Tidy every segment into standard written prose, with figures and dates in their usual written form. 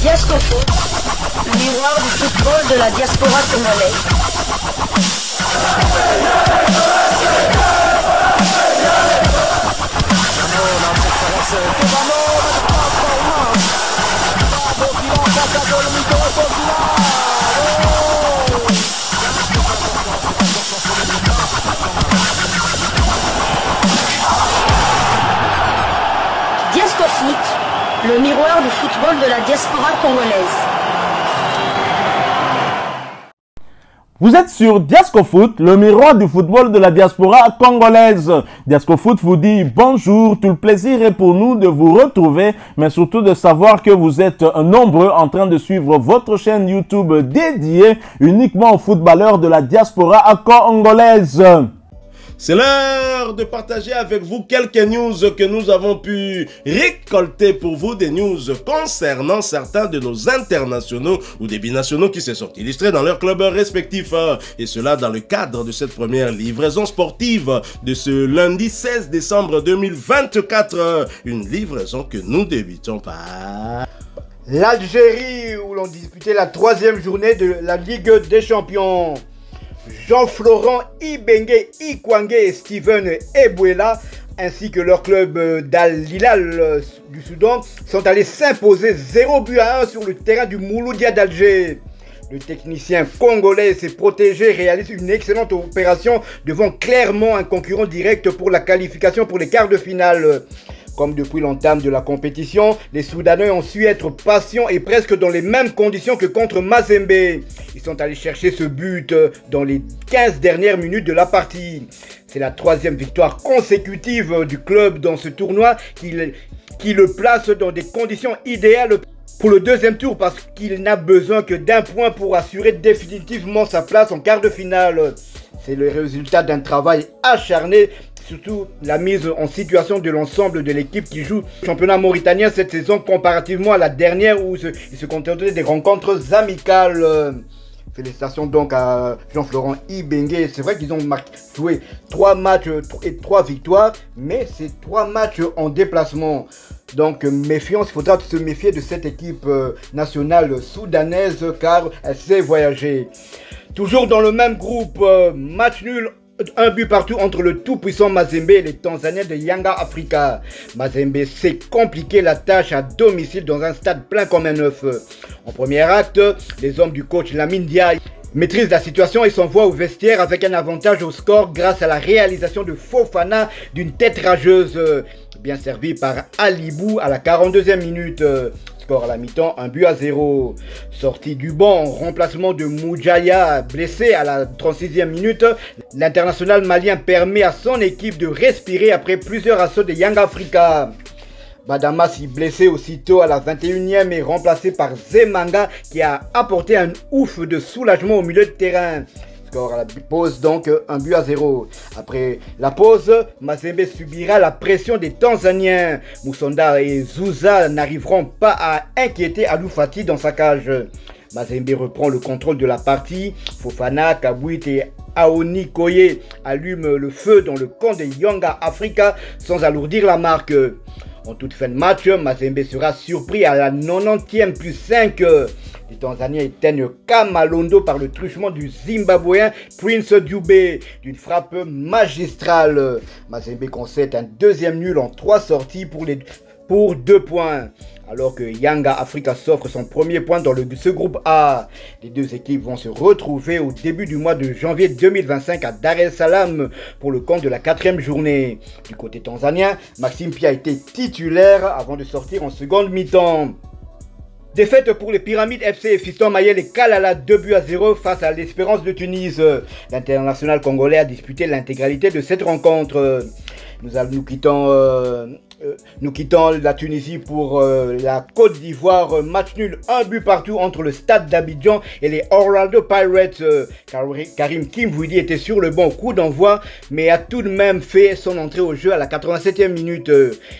Diascofoot, miroir du football de la diaspora congolaise. Diascofoot, le miroir du football de la diaspora congolaise. Vous êtes sur Diascofoot, le miroir du football de la diaspora congolaise. Diascofoot vous dit bonjour, tout le plaisir est pour nous de vous retrouver, mais surtout de savoir que vous êtes nombreux en train de suivre votre chaîne YouTube dédiée uniquement aux footballeurs de la diaspora congolaise. C'est l'heure de partager avec vous quelques news que nous avons pu récolter pour vous, des news concernant certains de nos internationaux ou des binationaux qui se sont illustrés dans leurs clubs respectifs. Et cela dans le cadre de cette première livraison sportive de ce lundi 16 décembre 2024. Une livraison que nous débutons par l'Algérie, où l'on disputait la 3e journée de la Ligue des Champions. Jean-Florent Ibenge Ikwange et Steven Ebouela, ainsi que leur club d'Al Hilal du Soudan, sont allés s'imposer 0-1 sur le terrain du Mouloudia d'Alger. Le technicien congolais s'est protégé, réalise une excellente opération devant clairement un concurrent direct pour la qualification pour les quarts de finale. Comme depuis l'entame de la compétition, les Soudanais ont su être patients et presque dans les mêmes conditions que contre Mazembe. Ils sont allés chercher ce but dans les 15 dernières minutes de la partie. C'est la 3e victoire consécutive du club dans ce tournoi qui le place dans des conditions idéales pour le 2e tour, parce qu'il n'a besoin que d'un point pour assurer définitivement sa place en quart de finale. C'est le résultat d'un travail acharné, surtout la mise en situation de l'ensemble de l'équipe qui joue le championnat mauritanien cette saison comparativement à la dernière où il se contentait des rencontres amicales. Félicitations donc à Jean-Florent Ibenge. C'est vrai qu'ils ont joué 3 matchs et 3 victoires, mais c'est 3 matchs en déplacement. Donc méfiance, il faudra se méfier de cette équipe nationale soudanaise car elle sait voyager. Toujours dans le même groupe, match nul, 1 but partout entre le tout-puissant Mazembe et les Tanzaniens de Yanga Africa. Mazembe s'est compliqué la tâche à domicile dans un stade plein comme un œuf. En premier acte, les hommes du coach Lamine Diaye maîtrisent la situation et s'envoient au vestiaire avec un avantage au score grâce à la réalisation de Fofana d'une tête rageuse. Bien servi par Alibou à la 42e minute. Score à la mi-temps, 1-0. Sorti du banc en remplacement de Moudjaya, blessé à la 36e minute, l'international malien permet à son équipe de respirer après plusieurs assauts de Young Africa. Badamasi, blessé aussitôt à la 21e, est remplacé par Zemanga qui a apporté un ouf de soulagement au milieu de terrain. Score à la pause donc 1-0. Après la pause, Mazembe subira la pression des Tanzaniens. Moussonda et Zouza n'arriveront pas à inquiéter Alou Fati dans sa cage. Mazembe reprend le contrôle de la partie. Fofana, Kabouit et Aoni Koye allument le feu dans le camp de Yanga Africa sans alourdir la marque. En toute fin de match, Mazembe sera surpris à la 90e plus 5. Les Tanzaniens éteignent Kamalondo par le truchement du Zimbabwéen Prince Dube d'une frappe magistrale. Mazembe concède un 2e nul en 3 sorties pour 2 points. Alors que Yanga Africa s'offre son premier point dans ce groupe A. Les deux équipes vont se retrouver au début du mois de janvier 2025 à Dar es Salaam pour le compte de la 4e journée. Du côté tanzanien, Maxime Pia a été titulaire avant de sortir en seconde mi-temps. Défaite pour les Pyramides FC et Fiston Mayel et Kalala 2-0 face à l'Espérance de Tunis. L'international congolais a disputé l'intégralité de cette rencontre. Nous quittons la Tunisie pour la Côte d'Ivoire. Match nul, 1 but partout entre le Stade d'Abidjan et les Orlando Pirates. Karim Kimvouidi était sur le bon coup d'envoi, mais a tout de même fait son entrée au jeu à la 87e minute.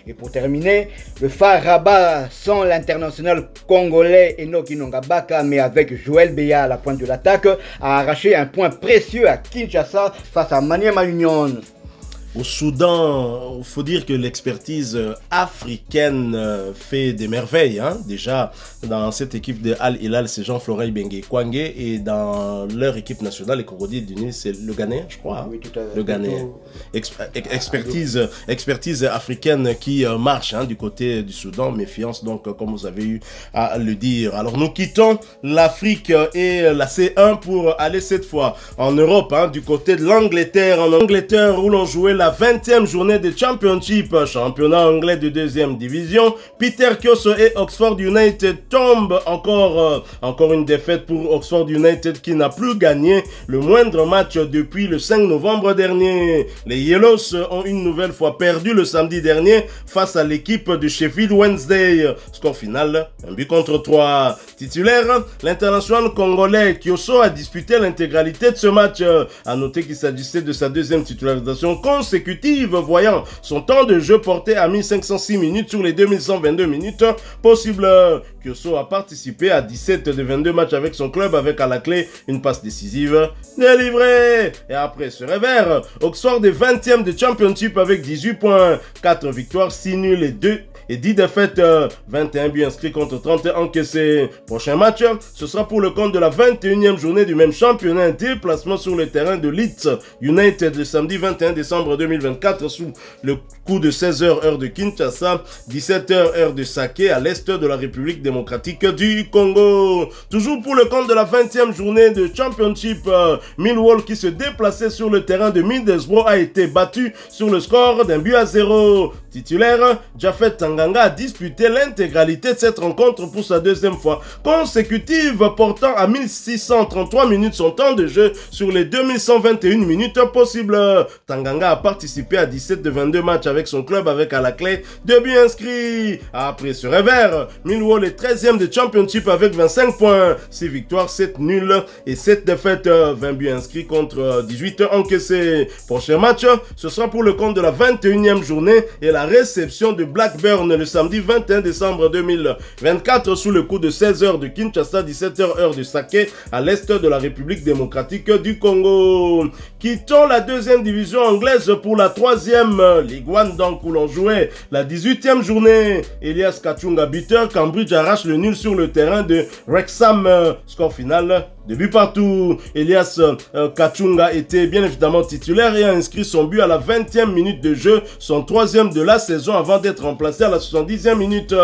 Et pour terminer, le Phare Rabat sans l'international congolais Enoch Inongabaka, mais avec Joël Beya à la pointe de l'attaque, a arraché un point précieux à Kinshasa face à Maniema Union. Au Soudan, il faut dire que l'expertise africaine fait des merveilles. Hein. Déjà, dans cette équipe de Al Hilal, c'est Jean-Florent Ibenge Ikwangé. Et dans leur équipe nationale, les Crocodiles du Nil, c'est le Ghanéen, je crois. Oui, tout à fait. Le Ghanéen. Expertise africaine qui marche du côté du Soudan. Méfiance, donc, comme vous avez eu à le dire. Alors, nous quittons l'Afrique et la C1 pour aller cette fois en Europe, du côté de l'Angleterre. En Angleterre, où l'on jouait la 20e journée de Championship, championnat anglais de 2e division. Peter Kioso et Oxford United tombent encore une défaite pour Oxford United qui n'a plus gagné le moindre match depuis le 5 novembre dernier. Les Yellows ont une nouvelle fois perdu le samedi dernier face à l'équipe de Sheffield Wednesday. Score final, 1-3. Titulaire, l'international congolais Kioso a disputé l'intégralité de ce match. À noter qu'il s'agissait de sa deuxième titularisation consécutive, voyant son temps de jeu porté à 1506 minutes sur les 2122 minutes possibles. Kioso a participé à 17 de 22 matchs avec son club, avec à la clé une passe décisive délivrée. Et après ce revers, Oxford est 20e de Championship avec 18 points, 4 victoires, 6 nuls et 10 défaites, 21 buts inscrits contre 31 encaissés. Prochain match, ce sera pour le compte de la 21e journée du même championnat, un déplacement sur le terrain de Leeds United le samedi 21 décembre 2024 sous le coup de 16h heure de Kinshasa, 17h heure de Saké à l'est de la République démocratique du Congo. Toujours pour le compte de la 20e journée de Championship, Millwall qui se déplaçait sur le terrain de Middlesbrough a été battu sur le score d'1-0. Titulaire, Jafet Tanganga a disputé l'intégralité de cette rencontre pour sa deuxième fois consécutive, portant à 1633 minutes son temps de jeu sur les 2121 minutes possibles. Tanganga a participé à 17 de 22 matchs avec son club, avec à la clé 2 buts inscrits. Après ce revers, Millwall est 13e de Championship avec 25 points, 6 victoires, 7 nuls et 7 défaites, 20 buts inscrits contre 18 encaissés. Prochain match, ce sera pour le compte de la 21e journée et la réception de Blackburn le samedi 21 décembre 2024 sous le coup de 16h de Kinshasa, 17h heure de Saké à l'est de la République démocratique du Congo. Quittons la deuxième division anglaise pour la 3e Ligue 1, donc où l'on jouait la 18e journée. Elias Kachunga buteur, Cambridge arrache le nul sur le terrain de Wrexham. Score final, 2 buts partout. Elias Kachunga était bien évidemment titulaire et a inscrit son but à la 20e minute de jeu, son 3e de la saison avant d'être remplacé à la 70e minute.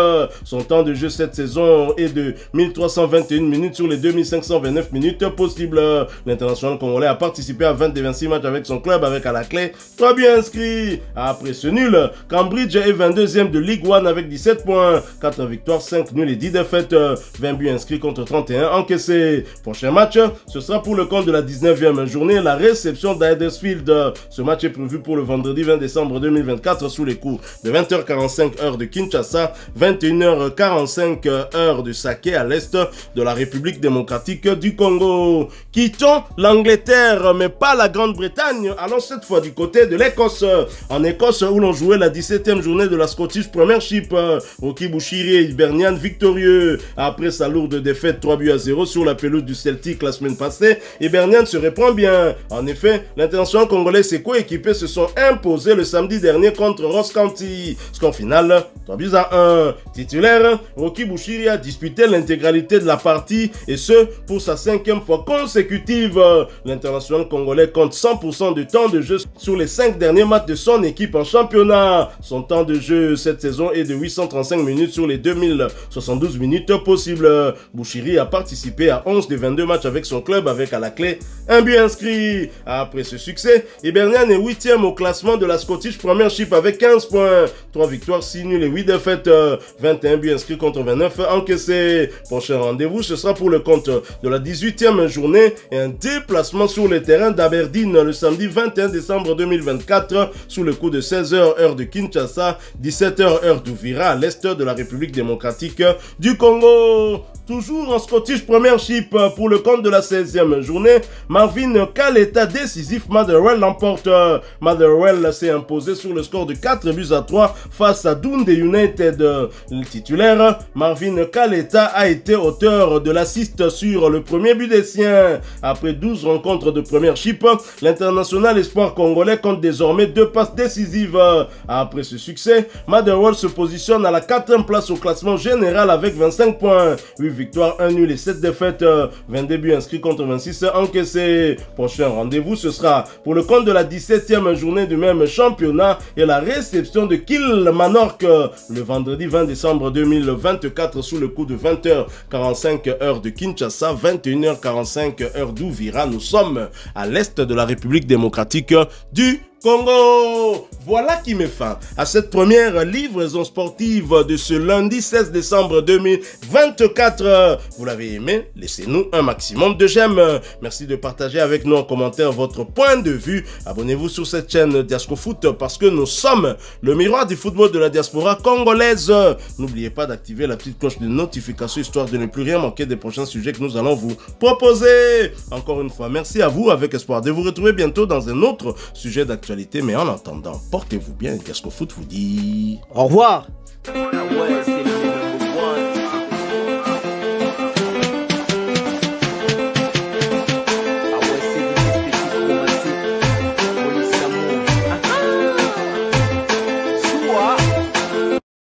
Son temps de jeu cette saison est de 1321 minutes sur les 2529 minutes possibles. L'international congolais a participé à 20 des 26 matchs avec son club, avec à la clé 3 buts inscrits. Après ce nul, Cambridge est 22e de Ligue 1 avec 17 points, 4 victoires, 5 nuls et 10 défaites, 20 buts inscrits contre 31 encaissés. Prochain match, ce sera pour le compte de la 19e journée, la réception d'Huddersfield. Ce match est prévu pour le vendredi 20 décembre 2024 sous les coups de 20h45 heure de Kinshasa, 21h45 heure de Saké à l'est de la République démocratique du Congo. Quittons l'Angleterre, mais pas la Grande-Bretagne. Allons cette fois du côté de l'Écosse. En Écosse, où l'on jouait la 17e journée de la Scottish Premiership. Rocky Bushiri et Hibernian victorieux. Après sa lourde défaite 3-0 sur la pelouse du Celtic la semaine passée, Hibernian se reprend bien. En effet, l'international congolais et ses coéquipiers se sont imposés le samedi dernier contre Ross County. Score final, 3-1. Titulaire, Rocky Bushiri a disputé l'intégralité de la partie et ce, pour sa 5e fois consécutive. L'international congolais compte 100% de temps de jeu sur les 5 derniers matchs de son équipe en championnat. Son temps de jeu cette saison est de 835 minutes sur les 2072 minutes possibles. Bushiri a participé à 11 des 22 matchs avec son club, avec à la clé 1 but inscrit. Après ce succès, Hibernian est 8e au classement de la Scottish Premiership avec 15 points, 3 victoires, 6 nuls et 8 défaites, 21 buts inscrits contre 29 encaissés. Prochain rendez-vous, ce sera pour le compte de la 18e journée et un déplacement sur le terrain d'Aberdeen le samedi 21 décembre 2024 sous le coup de 16h heure de Kinshasa, 17h heure d'Uvira à l'est de la République démocratique du Congo. toujours en Scottish Premiership pour le compte de la 16e journée. Marvin Kaleta décisif, Motherwell l'emporte. Motherwell s'est imposé sur le score de 4-3 face à Dundee United. Le titulaire, Marvin Kaleta, a été auteur de l'assist sur le premier but des siens. Après 12 rencontres de Premiership, l'international espoir congolais compte désormais 2 passes décisives. Après ce succès, Motherwell se positionne à la 4e place au classement général avec 25 points. 8 victoires, 1 nul et 7 défaites. 22 buts inscrits contre 26 encaissés. Prochain rendez-vous, ce sera pour le compte de la 17e journée du même championnat et la réception de Kilmarnock le vendredi 20 décembre 2024 sous le coup de 20h45 heure de Kinshasa, 21h45 heure d'Uvira. Nous sommes à l'est de la République démocratique du Congo. Voilà qui met fin à cette première livraison sportive de ce lundi 16 décembre 2024. Vous l'avez aimé? Laissez-nous un maximum de j'aime. Merci de partager avec nous en commentaire votre point de vue. Abonnez-vous sur cette chaîne Diascofoot parce que nous sommes le miroir du football de la diaspora congolaise. N'oubliez pas d'activer la petite cloche de notification histoire de ne plus rien manquer des prochains sujets que nous allons vous proposer. Encore une fois, merci à vous avec espoir de vous retrouver bientôt dans un autre sujet d'actualité. Mais en attendant, portez-vous bien et Diascofoot vous dit au revoir.